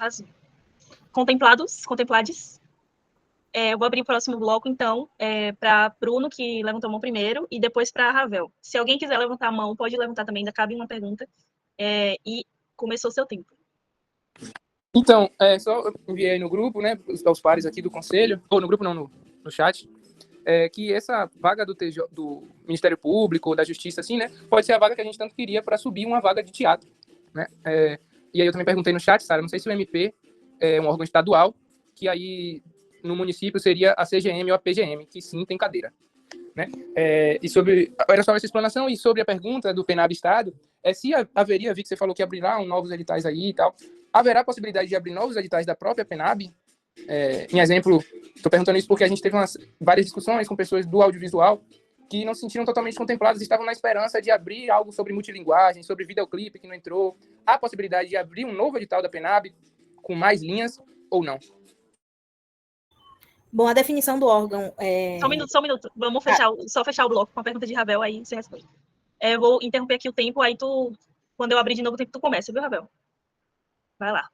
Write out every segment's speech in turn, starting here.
Arrasou. Contemplados? Eu vou abrir o próximo bloco, então, para Bruno, que levantou a mão primeiro, e depois para Ravel. Se alguém quiser levantar a mão, pode levantar também, ainda cabe uma pergunta. E começou seu tempo. Então, só enviei aí no grupo, né, aos pares aqui do Conselho, ou no grupo não, no chat, que essa vaga do Ministério Público, ou da Justiça, assim, né, pode ser a vaga que a gente tanto queria para subir uma vaga de teatro, né? E aí eu também perguntei no chat, Sara, não sei se o MP é um órgão estadual, que aí no município seria a CGM ou a PGM, que sim tem cadeira, né? Era só essa explanação, e sobre a pergunta do PENAB Estado, se haveria, vi que você falou que abrirá novos editais aí e tal, haverá a possibilidade de abrir novos editais da própria PENAB? Em exemplo, estou perguntando isso porque a gente teve várias discussões com pessoas do audiovisual que não se sentiram totalmente contempladas, estavam na esperança de abrir algo sobre multilinguagem, sobre videoclipe, que não entrou. Há a possibilidade de abrir um novo edital da PENAB com mais linhas ou não? Bom, a definição do órgão... Só um minuto. Vamos só fechar o bloco com a pergunta de Ravel, aí você responde. Vou interromper aqui o tempo, aí quando eu abrir de novo o tempo, tu começa, viu, Ravel? Vai lá.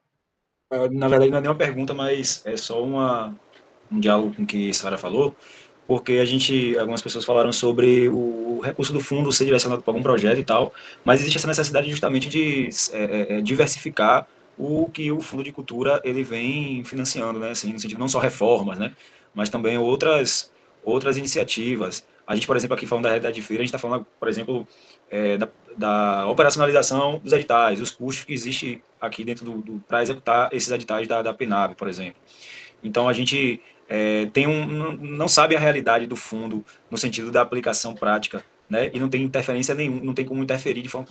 Na verdade, não é nem uma pergunta, mas é só um diálogo com o que a Sara falou, porque algumas pessoas falaram sobre o recurso do fundo ser direcionado para algum projeto e tal, mas existe essa necessidade justamente de diversificar o que o Fundo de Cultura ele vem financiando, né? Assim, no sentido não só reformas, né? Mas também outras iniciativas. A gente, por exemplo, aqui falando da realidade de feira, a gente está falando, por exemplo, da operacionalização dos editais, os custos que existem aqui dentro para executar esses editais da PENAB, por exemplo. Então, a gente não sabe a realidade do fundo no sentido da aplicação prática, né? E não tem interferência nenhuma, não tem como interferir de forma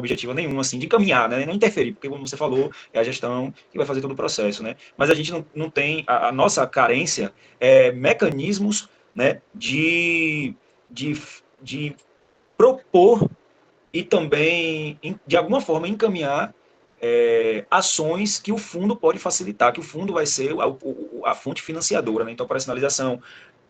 objetiva nenhuma, assim, de caminhar, né? Não interferir, porque, como você falou, é a gestão que vai fazer todo o processo, né? Mas a gente não tem, a nossa carência mecanismos, né, de propor e também, de alguma forma, encaminhar ações que o fundo pode facilitar, que o fundo vai ser a fonte financiadora, né? Então, a operacionalização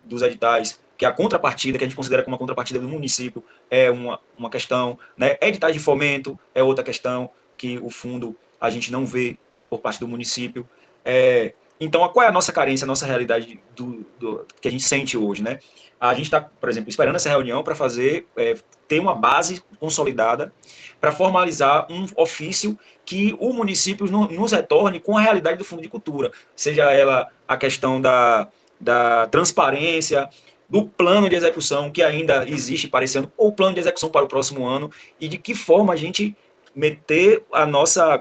dos editais, que a contrapartida, que a gente considera como uma contrapartida do município, é uma questão, né? Editais de fomento é outra questão que o fundo a gente não vê por parte do município. Então, qual é a nossa carência, a nossa realidade que a gente sente hoje, né? A gente está, por exemplo, esperando essa reunião para ter uma base consolidada para formalizar um ofício que o município nos retorne com a realidade do Fundo de Cultura, seja ela a questão da transparência, do plano de execução que ainda existe parecendo, ou plano de execução para o próximo ano, e de que forma a gente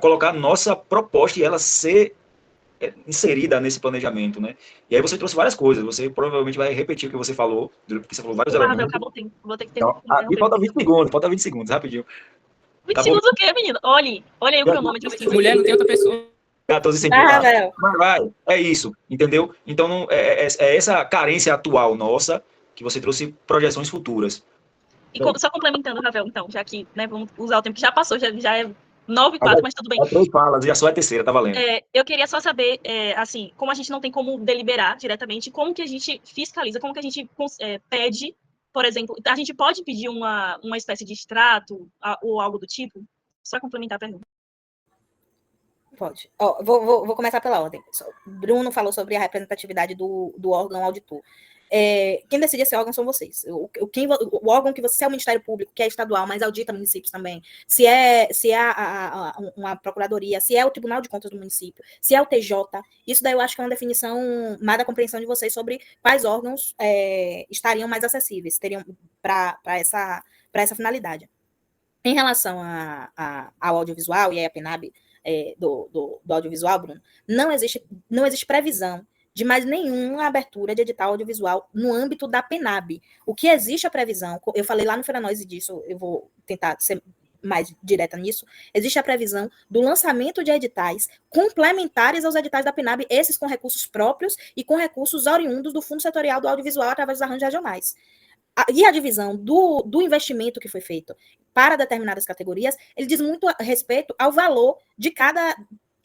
colocar a nossa proposta e ela ser inserida nesse planejamento, né? E aí você trouxe várias coisas, você provavelmente vai repetir o que você falou, porque você falou vários elementos. Acabou o tempo, vou ter que ter... Então, e falta 20 segundos, rapidinho. 20 segundos o quê, menino? Olha aí o cronômetro. Mulher, não tem outra pessoa. 14 segundos. Vai. É isso, entendeu? Então, é essa carência atual nossa que você trouxe projeções futuras. E só complementando, Ravel, então, já que, né, vamos usar o tempo que já passou, já é 9h04, mas tudo bem. 3 falas, já só é a terceira, tá valendo. Eu queria só saber, assim, como a gente não tem como deliberar diretamente, como que a gente fiscaliza, como que a gente pede, por exemplo, a gente pode pedir uma espécie de extrato ou algo do tipo? Só complementar a pergunta. Pode. Vou começar pela ordem. Bruno falou sobre a representatividade do órgão auditor. Quem decide esse órgão são vocês. O órgão que você é o Ministério Público, que é estadual, mas audita municípios também. Se é uma procuradoria, se é o Tribunal de Contas do município, se é o TJ. Isso daí eu acho que é uma definição mais da compreensão de vocês sobre quais órgãos estariam mais acessíveis, teriam para essa finalidade. Em relação ao audiovisual, e aí a PENAB do audiovisual, Bruno, não existe previsão de mais nenhuma abertura de edital audiovisual no âmbito da PENAB. O que existe a previsão, eu falei lá no Feranós disso, eu vou tentar ser mais direta nisso, existe a previsão do lançamento de editais complementares aos editais da PENAB, esses com recursos próprios e com recursos oriundos do Fundo Setorial do Audiovisual através dos arranjos regionais. E a divisão do investimento que foi feito para determinadas categorias, ele diz muito a respeito ao valor que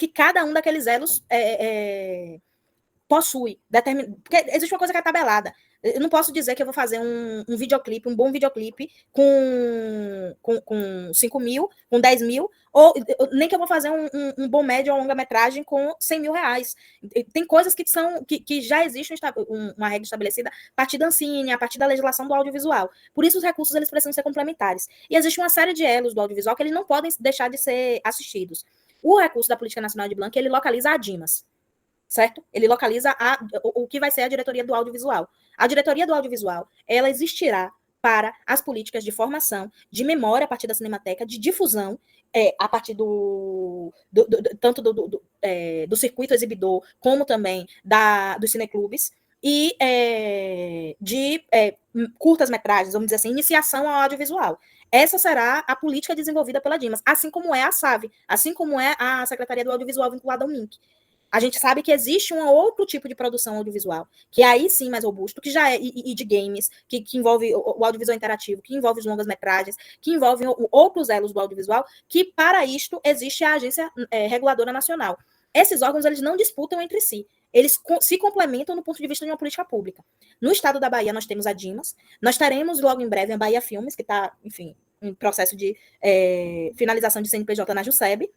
cada um daqueles elos possui. Porque existe uma coisa que é tabelada. Eu não posso dizer que eu vou fazer um videoclipe, um bom videoclipe com 5 mil, com 10 mil, ou nem que eu vou fazer um bom médio ou longa-metragem com 100 mil reais. Tem coisas que já existe uma regra estabelecida a partir da Ancine, a partir da legislação do audiovisual. Por isso, os recursos eles precisam ser complementares. E existe uma série de elos do audiovisual que eles não podem deixar de ser assistidos. O recurso da Política Nacional de Blanc, ele localiza a DIMAS, certo? Ele localiza o que vai ser a diretoria do audiovisual. A diretoria do audiovisual, ela existirá para as políticas de formação, de memória a partir da Cinemateca, de difusão, a partir tanto do circuito exibidor, como também dos cineclubes, e de curtas-metragens, vamos dizer assim, iniciação ao audiovisual. Essa será a política desenvolvida pela DIMAS, assim como é a SAV, assim como é a Secretaria do Audiovisual vinculada ao MINC. A gente sabe que existe um outro tipo de produção audiovisual, que é aí sim mais robusto, que já é e de games, que envolve o audiovisual interativo, que envolve os longas-metragens, que envolve outros elos do audiovisual, que para isto existe a Agência Reguladora Nacional. Esses órgãos, eles não disputam entre si, eles se complementam no ponto de vista de uma política pública. No estado da Bahia, nós temos a DIMAS, nós teremos logo em breve a Bahia Filmes, que está, enfim, em processo de finalização de CNPJ na JUSEB,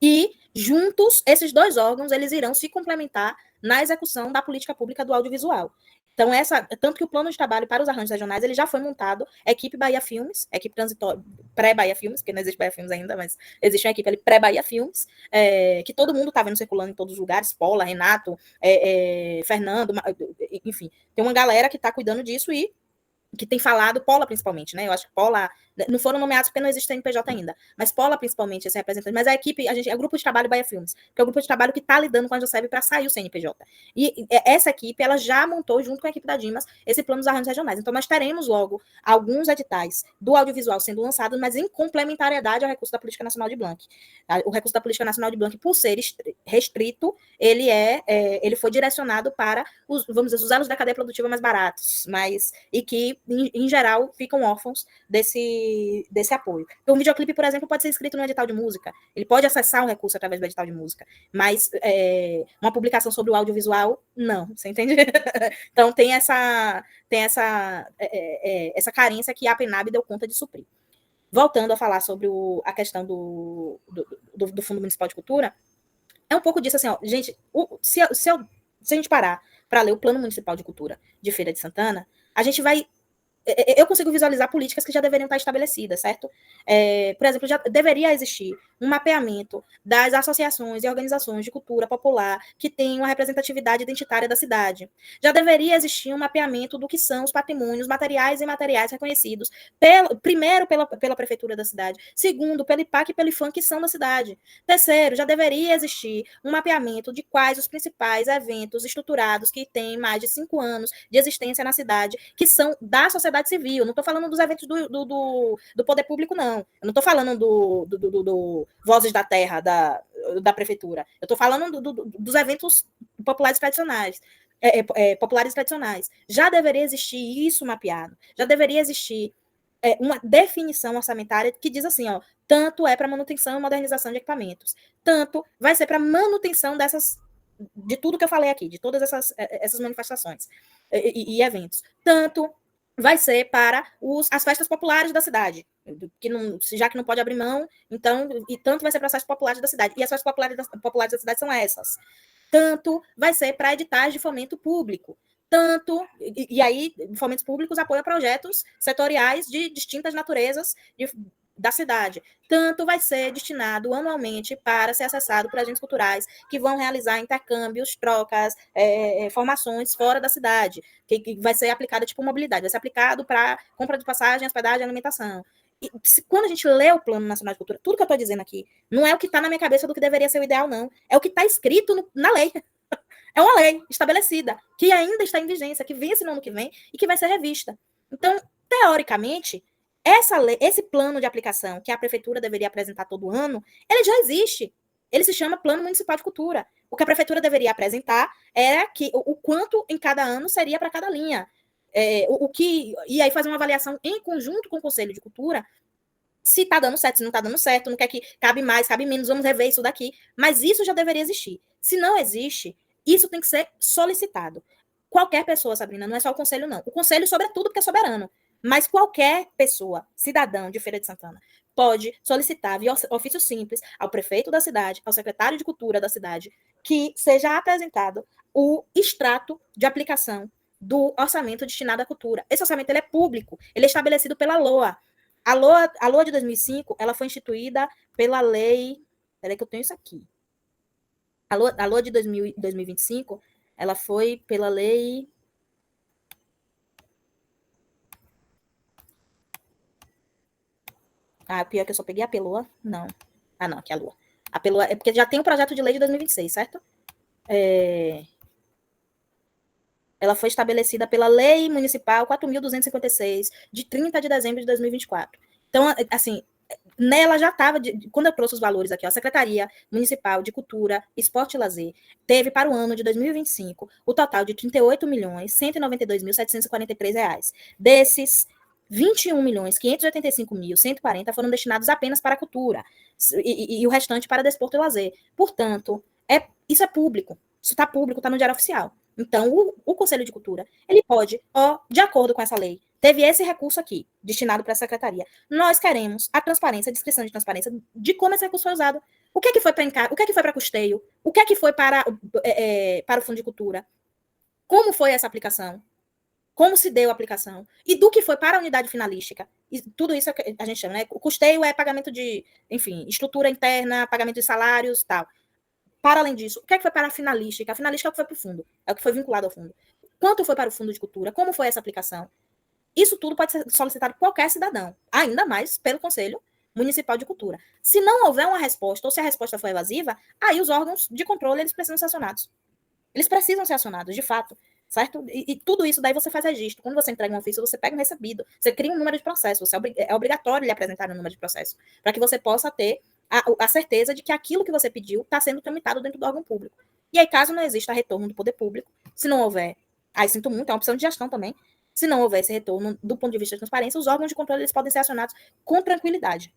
e, juntos, esses dois órgãos, eles irão se complementar na execução da política pública do audiovisual. Então, tanto que o plano de trabalho para os arranjos regionais, ele já foi montado, equipe Bahia Filmes, equipe transitória, pré-Bahia Filmes, porque não existe Bahia Filmes ainda, mas existe uma equipe ali pré-Bahia Filmes, que todo mundo está vendo circulando em todos os lugares, Paula, Renato, Fernando, enfim, tem uma galera que está cuidando disso e que tem falado, Paula principalmente, né? Eu acho que Paula, não foram nomeados porque não existe CNPJ ainda, mas Paula principalmente, esse representante, mas a equipe, é o grupo de trabalho Bahia Filmes, que é o grupo de trabalho que está lidando com a JUSEB para sair o CNPJ. E essa equipe, ela já montou, junto com a equipe da DIMAS, esse plano dos arranjos regionais. Então, nós teremos logo alguns editais do audiovisual sendo lançados, mas em complementariedade ao recurso da Política Nacional de Blanc. O recurso da Política Nacional de Blanc, por ser restrito, ele foi direcionado para vamos dizer, os elos da cadeia produtiva mais baratos, e que, em geral, ficam órfãos desse apoio. Então, um videoclipe, por exemplo, pode ser inscrito no edital de música, ele pode acessar um recurso através do edital de música, mas uma publicação sobre o audiovisual, não, você entende? Então, tem essa carência que a PENAB deu conta de suprir. Voltando a falar sobre a questão do Fundo Municipal de Cultura, é um pouco disso, assim, ó, gente, se a gente parar para ler o Plano Municipal de Cultura de Feira de Santana, a gente vai... Eu consigo visualizar políticas que já deveriam estar estabelecidas, certo? Por exemplo, já deveria existir um mapeamento das associações e organizações de cultura popular que têm uma representatividade identitária da cidade. Já deveria existir um mapeamento do que são os patrimônios materiais e imateriais reconhecidos, primeiro pela prefeitura da cidade, segundo, pelo IPAC e pelo IFAM, que são da cidade. Terceiro, já deveria existir um mapeamento de quais os principais eventos estruturados que têm mais de 5 anos de existência na cidade, que são da sociedade civil. Não estou falando dos eventos do poder público, não. Eu não estou falando do Vozes da Terra, da prefeitura. Eu estou falando dos eventos populares tradicionais. Populares tradicionais. Já deveria existir isso mapeado. Já deveria existir uma definição orçamentária que diz assim, ó, tanto é para manutenção e modernização de equipamentos, tanto vai ser para manutenção de tudo que eu falei aqui, de todas essas manifestações e eventos, tanto vai ser para as festas populares da cidade, já que não pode abrir mão, então, e tanto vai ser para as festas populares da cidade, e as festas populares da cidade são essas, tanto vai ser para editais de fomento público, tanto, e aí, fomentos públicos apoiam projetos setoriais de distintas naturezas da cidade, tanto vai ser destinado anualmente para ser acessado por agentes culturais que vão realizar intercâmbios, trocas, formações fora da cidade, que vai ser aplicado tipo mobilidade, vai ser aplicado para compra de passagem, hospedagem e alimentação. E quando a gente lê o Plano Nacional de Cultura, tudo que eu estou dizendo aqui não é o que está na minha cabeça do que deveria ser o ideal, não. É o que está escrito na lei. É uma lei estabelecida, que ainda está em vigência, que vence no ano que vem e que vai ser revista. Então, teoricamente, esse plano de aplicação que a prefeitura deveria apresentar todo ano, ele já existe. Ele se chama Plano Municipal de Cultura. O que a prefeitura deveria apresentar era o quanto em cada ano seria para cada linha. E aí fazer uma avaliação em conjunto com o Conselho de Cultura, se está dando certo, se não está dando certo, não quer que cabe mais, cabe menos, vamos rever isso daqui. Mas isso já deveria existir. Se não existe, isso tem que ser solicitado. qualquer pessoa, Sabrina, não é só o conselho, não. O conselho, sobretudo, porque é soberano. Mas qualquer pessoa, cidadão de Feira de Santana, pode solicitar, via ofício simples, ao prefeito da cidade, ao secretário de cultura da cidade, que seja apresentado o extrato de aplicação do orçamento destinado à cultura. Esse orçamento ele é público, ele é estabelecido pela LOA. A LOA de 2005, ela foi instituída pela lei... Peraí que eu tenho isso aqui. A LOA de 2025, ela foi pela lei... Pior que eu só peguei a PELOA. Não. Não, aqui é a LOA. A PELOA é porque já tem um projeto de lei de 2026, certo? Ela foi estabelecida pela Lei Municipal 4.256, de 30 de dezembro de 2024. Então, assim, nela já estava, quando eu trouxe os valores aqui, a Secretaria Municipal de Cultura, Esporte e Lazer teve para o ano de 2025 o total de R$ 38.192.743. Desses, R$ 21.585.140 foram destinados apenas para a cultura e o restante para desporto e lazer. Portanto, isso é público, isso está público, está no Diário Oficial. Então, o Conselho de Cultura, ele pode, de acordo com essa lei, teve esse recurso aqui, destinado para a secretaria. Nós queremos a transparência, a descrição de transparência de como esse recurso foi usado. O que é que foi para o que é que foi para custeio? O que é que foi para o Fundo de Cultura? Como foi essa aplicação? Como se deu a aplicação? E do que foi para a unidade finalística? E tudo isso a gente chama, né? O custeio é pagamento de, enfim, estrutura interna, pagamento de salários, tal. Para além disso, o que é que foi para a finalística? A finalística é o que foi para o fundo, é o que foi vinculado ao fundo. Quanto foi para o Fundo de Cultura? Como foi essa aplicação? Isso tudo pode ser solicitado por qualquer cidadão, ainda mais pelo Conselho Municipal de Cultura. Se não houver uma resposta, ou se a resposta for evasiva, aí os órgãos de controle eles precisam ser acionados. Eles precisam ser acionados, de fato, certo? E tudo isso daí você faz registro. Quando você entrega um ofício, você pega um recebido, você cria um número de processo, é obrigatório lhe apresentar um número de processo, para que você possa ter a certeza de que aquilo que você pediu está sendo tramitado dentro do órgão público. E aí, caso não exista retorno do poder público, se não houver, sinto muito, é uma opção de gestão também, se não houver esse retorno do ponto de vista de transparência, os órgãos de controle eles podem ser acionados com tranquilidade.